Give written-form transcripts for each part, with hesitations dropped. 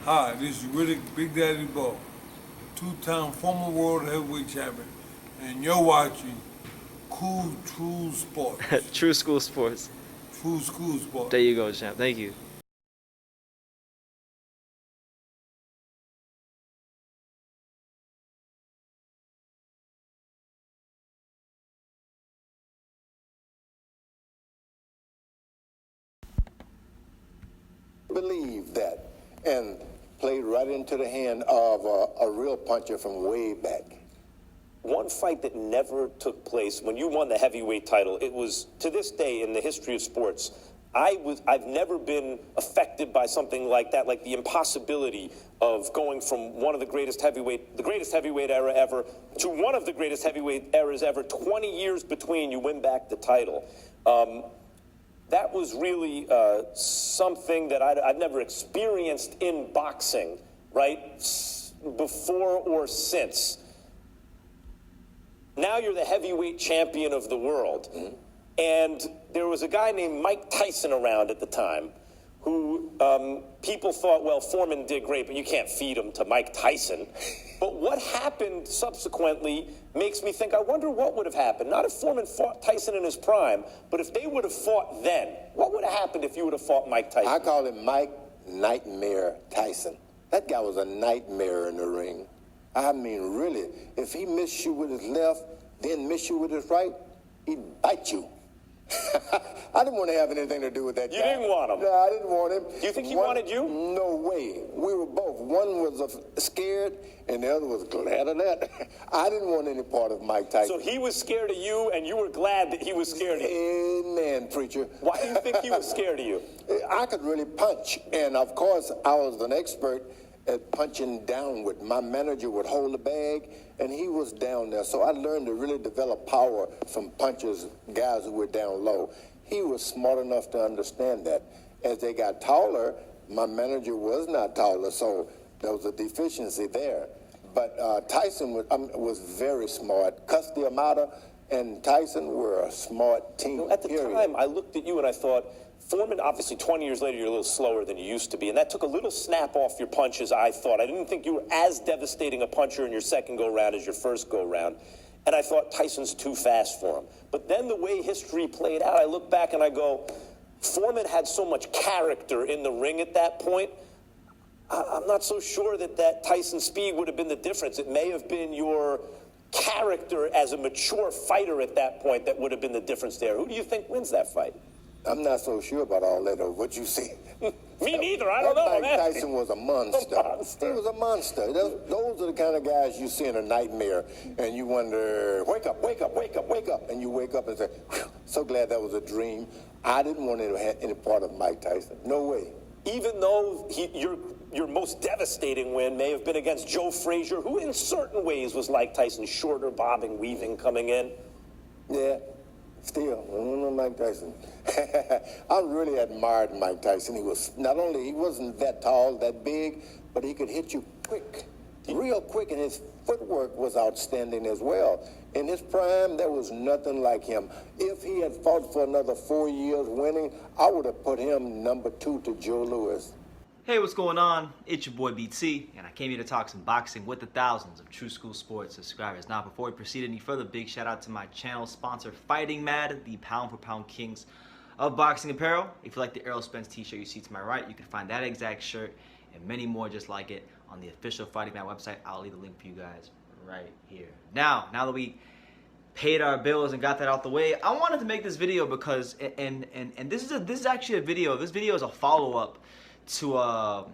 Hi, this is Riddick Big Daddy BOWE, two-time former world heavyweight champion, and you're watching Cool True Sports. True School Sports. True School Sports. There you go, champ. Thank you. Believe that and played right into the hand of a real puncher from way back. One fight that never took place when you won the heavyweight title, it was, to this day in the history of sports, I've never been affected by something like that, like the impossibility of going from one of the greatest heavyweight era ever, to one of the greatest heavyweight eras ever, 20 years between, you win back the title. That was really something that I've never experienced in boxing, right, before or since. Now you're the heavyweight champion of the world. Mm-hmm. And there was a guy named Mike Tyson around at the time who people thought, well, Foreman did great, but you can't feed him to Mike Tyson. But what happened subsequently makes me think, I wonder what would have happened. Not if Foreman fought Tyson in his prime, but if they would have fought then. What would have happened if you would have fought Mike Tyson? I call him Mike Nightmare Tyson. That guy was a nightmare in the ring. I mean, really, if he missed you with his left, then missed you with his right, he'd bite you. I didn't want to have anything to do with that guy. You didn't want him? No, I didn't want him. Do you think he wanted you? No way. We were both. One was scared, and the other was glad of that. I didn't want any part of Mike Tyson. So he was scared of you, and you were glad that he was scared of you? Amen, preacher. Why do you think he was scared of you? I could really punch, and of course, I was an expert at punching downward. My manager would hold the bag, and he was down there. So I learned to really develop power from punchers, guys who were down low. He was smart enough to understand that. As they got taller, my manager was not taller, so there was a deficiency there. But Tyson was very smart. Custody Amata and Tyson were a smart team. You know, at the time, I looked at you and I thought, Foreman, obviously 20 years later, you're a little slower than you used to be, and that took a little snap off your punches, I thought. I didn't think you were as devastating a puncher in your second go-round as your first go-round, and I thought Tyson's too fast for him. But then the way history played out, I look back and I go, Foreman had so much character in the ring at that point. I'm not so sure that Tyson speed would have been the difference. It may have been your character as a mature fighter at that point that would have been the difference there. Who do you think wins that fight? I'm not so sure about all that, or what you see. Me neither. I don't know. Mike Tyson was a monster. He was a monster. Those are the kind of guys you see in a nightmare, and you wonder, wake up, wake up, wake up, wake up. And you wake up and say, so glad that was a dream. I didn't want to have any part of Mike Tyson. No way. Even though your most devastating win may have been against Joe Frazier, who in certain ways was like Tyson, shorter, bobbing, weaving, coming in. Yeah. Still, I don't know Mike Tyson. I really admired Mike Tyson. He wasn't that tall, that big, but he could hit you quick, real quick, and his footwork was outstanding as well. In his prime, there was nothing like him. If he had fought for another 4 years winning, I would have put him number 2 to Joe Louis. Hey, what's going on? It's your boy BT, and I came here to talk some boxing with the thousands of True School Sports subscribers. Now, before we proceed any further, big shout out to my channel sponsor, Fighting Mad, the pound-for-pound kings of boxing apparel. If you like the Errol Spence t-shirt you see to my right, you can find that exact shirt and many more just like it on the official Fighting Mad website. I'll leave the link for you guys right here. Now that we paid our bills and got that out the way, I wanted to make this video because, and this is actually a video. This video is a follow-up to a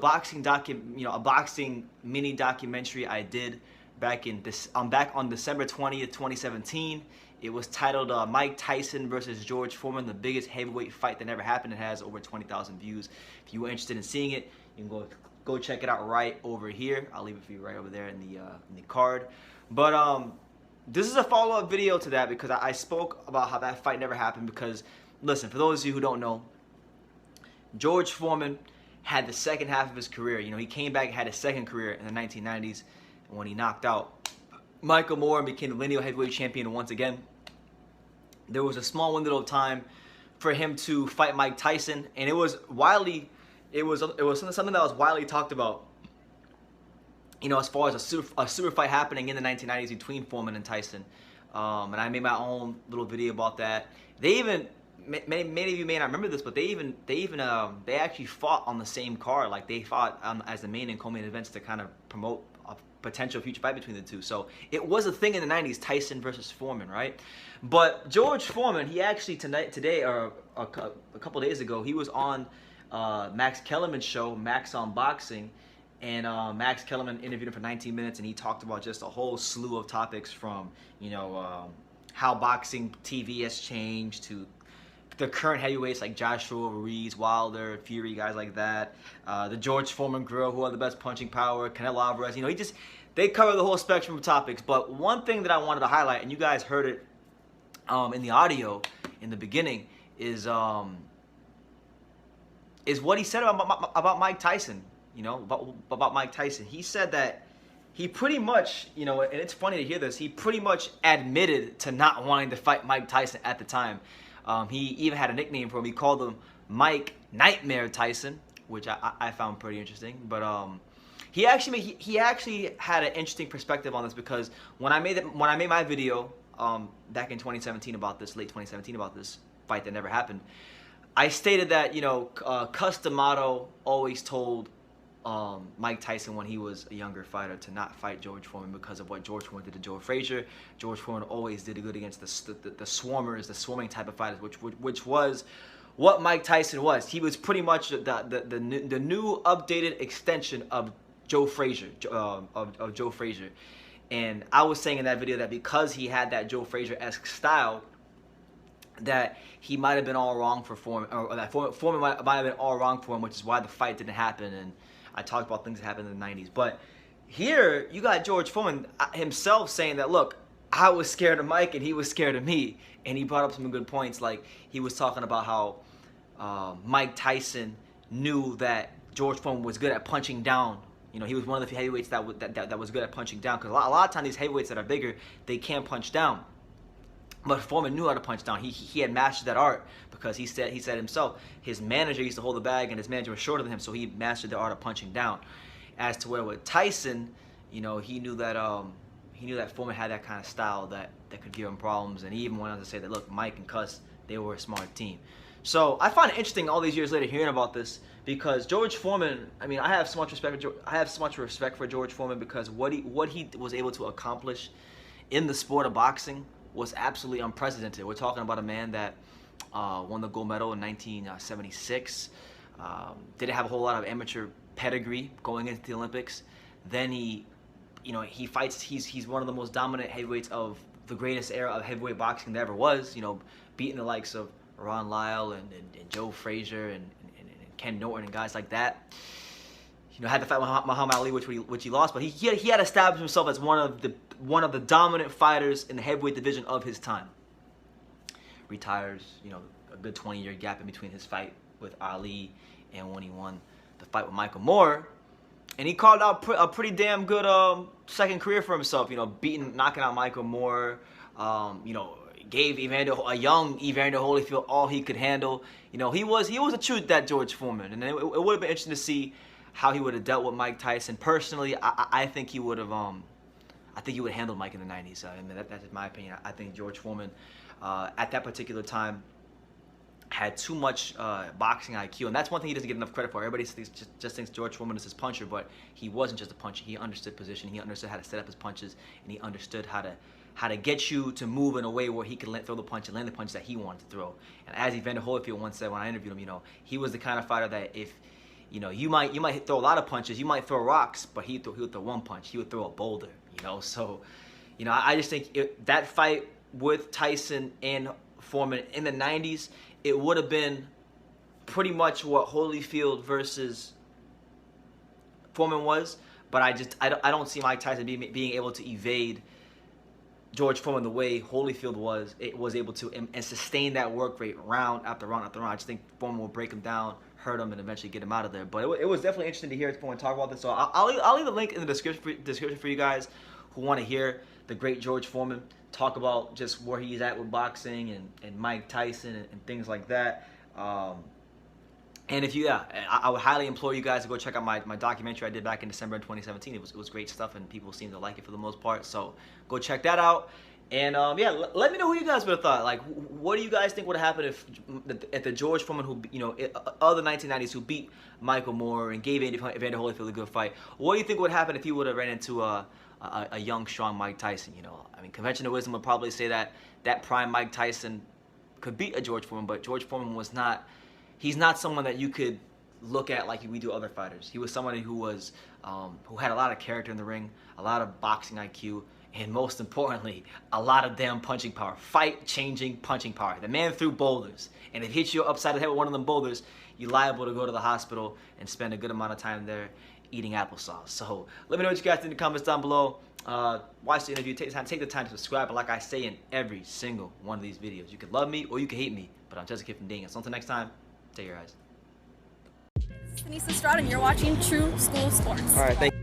boxing a boxing mini documentary I did back on December 20th, 2017. It was titled Mike Tyson versus George Foreman, the biggest heavyweight fight that never happened. It has over 20,000 views. If you were interested in seeing it, you can go check it out right over here. I'll leave it for you right over there in the card. But this is a follow-up video to that because I spoke about how that fight never happened. Because listen, for those of you who don't know, George Foreman had the second half of his career. You know, he came back and had his second career in the 1990s when he knocked out Michael Moore and became the lineal heavyweight champion once again. There was a small window of time for him to fight Mike Tyson, and it was widely it was something that was widely talked about. You know, as far as a super fight happening in the 1990s between Foreman and Tyson, and I made my own little video about that. They even, many of you may not remember this, but they actually fought on the same card. Like they fought as the main and co-main events to kind of promote a potential future fight between the two. So it was a thing in the 90s, Tyson versus Foreman, right? But George Foreman, he actually today or a couple days ago, he was on Max Kellerman's show, Max on Boxing. And Max Kellerman interviewed him for 19 minutes, and he talked about just a whole slew of topics from, you know, how boxing TV has changed to the current heavyweights like Joshua, Ruiz, Wilder, Fury, guys like that. The George Foreman grill, who had the best punching power, Canelo Alvarez. You know, they cover the whole spectrum of topics. But one thing that I wanted to highlight, and you guys heard it in the audio in the beginning, is what he said about Mike Tyson. You know, about Mike Tyson. He said that he pretty much, you know, and it's funny to hear this, he pretty much admitted to not wanting to fight Mike Tyson at the time. He even had a nickname for him. He called him Mike Nightmare Tyson, which I found pretty interesting. But he actually had an interesting perspective on this, because when I made my video back in 2017 about this, late 2017 about this fight that never happened, I stated that, you know, Cus D'Amato always told Mike Tyson when he was a younger fighter to not fight George Foreman because of what George Foreman did to Joe Frazier. George Foreman always did good against the swarmers, the swarming type of fighters, which was what Mike Tyson was. He was pretty much the new updated extension of Joe Frazier, of Joe Frazier. And I was saying in that video that because he had that Joe Frazier-esque style, that he might have been all wrong for Foreman, or that Foreman might have been all wrong for him, which is why the fight didn't happen. And I talked about things that happened in the 90s. But here, you got George Foreman himself saying that, look, I was scared of Mike and he was scared of me. And he brought up some good points. Like, he was talking about how Mike Tyson knew that George Foreman was good at punching down. You know, he was one of the few heavyweights that was good at punching down. Because a lot of times these heavyweights that are bigger, they can't punch down. But Foreman knew how to punch down. He had mastered that art, because he said himself, his manager used to hold the bag and his manager was shorter than him, so he mastered the art of punching down. As to where with Tyson, you know, he knew that Foreman had that kind of style that could give him problems, and he even went on to say that, look, Mike and Cus, they were a smart team. So I find it interesting all these years later hearing about this, because George Foreman, I mean, I have so much respect for George Foreman, because what he was able to accomplish in the sport of boxing was absolutely unprecedented. We're talking about a man that won the gold medal in 1976. Didn't have a whole lot of amateur pedigree going into the Olympics. Then he fights. He's one of the most dominant heavyweights of the greatest era of heavyweight boxing there ever was. You know, beating the likes of Ron Lyle and Joe Frazier and Ken Norton and guys like that. You know, had to fight Muhammad Ali, which he lost, but he had established himself as one of the dominant fighters in the heavyweight division of his time. Retires, you know, a good 20-year gap in between his fight with Ali and when he won the fight with Michael Moore, and he carved out a pretty damn good second career for himself. You know, knocking out Michael Moore. You know, gave a young Evander Holyfield all he could handle. You know, he was a true that George Foreman, and it would have been interesting to see how he would have dealt with Mike Tyson. Personally, I think he would have handled Mike in the 90s. I mean, that's my opinion. I think George Foreman, at that particular time, had too much boxing IQ, and that's one thing he doesn't get enough credit for. Everybody just thinks George Foreman is his puncher, but he wasn't just a puncher. He understood position. He understood how to set up his punches, and he understood how to get you to move in a way where he could throw the punch and land the punches that he wanted to throw. And as Evander Holyfield once said when I interviewed him, you know, he was the kind of fighter that if, you know, you might throw a lot of punches, you might throw rocks, but he would throw one punch. He would throw a boulder, you know. So, you know, I just think that fight with Tyson and Foreman in the 90s, it would have been pretty much what Holyfield versus Foreman was. But I don't see Mike Tyson being able to evade George Foreman the way Holyfield was able to, and sustain that work rate round after round after round. I just think Foreman will break him down, hurt him, and eventually get him out of there. But it was definitely interesting to hear Foreman talk about this. So I'll leave the link in the description for you guys who want to hear the great George Foreman talk about just where he's at with boxing and Mike Tyson and things like that. And if you, I would highly implore you guys to go check out my documentary I did back in December of 2017. It was great stuff, and people seem to like it for the most part. So go check that out. And yeah, let me know who you guys would have thought. Like, what do you guys think would have happened if the George Foreman who, you know, other 1990s who beat Michael Moore and gave Evander Holyfield a good fight? What do you think would happen if he would have ran into a young, strong Mike Tyson? You know, I mean, conventional wisdom would probably say that prime Mike Tyson could beat a George Foreman, but George Foreman was not. He's not someone that you could look at like we do other fighters. He was somebody who was who had a lot of character in the ring, a lot of boxing IQ, and most importantly, a lot of damn punching power. Fight-changing punching power. The man threw boulders, and if he hits you upside the head with one of them boulders, you're liable to go to the hospital and spend a good amount of time there eating applesauce. So let me know what you guys think in the comments down below. Watch the interview. Take the time to subscribe. But like I say in every single one of these videos, you can love me or you can hate me, but I'm just a kid from Ding. So until next time, take your eyes. This is Denise Estrada, and you're watching True School Sports. All right, thank you.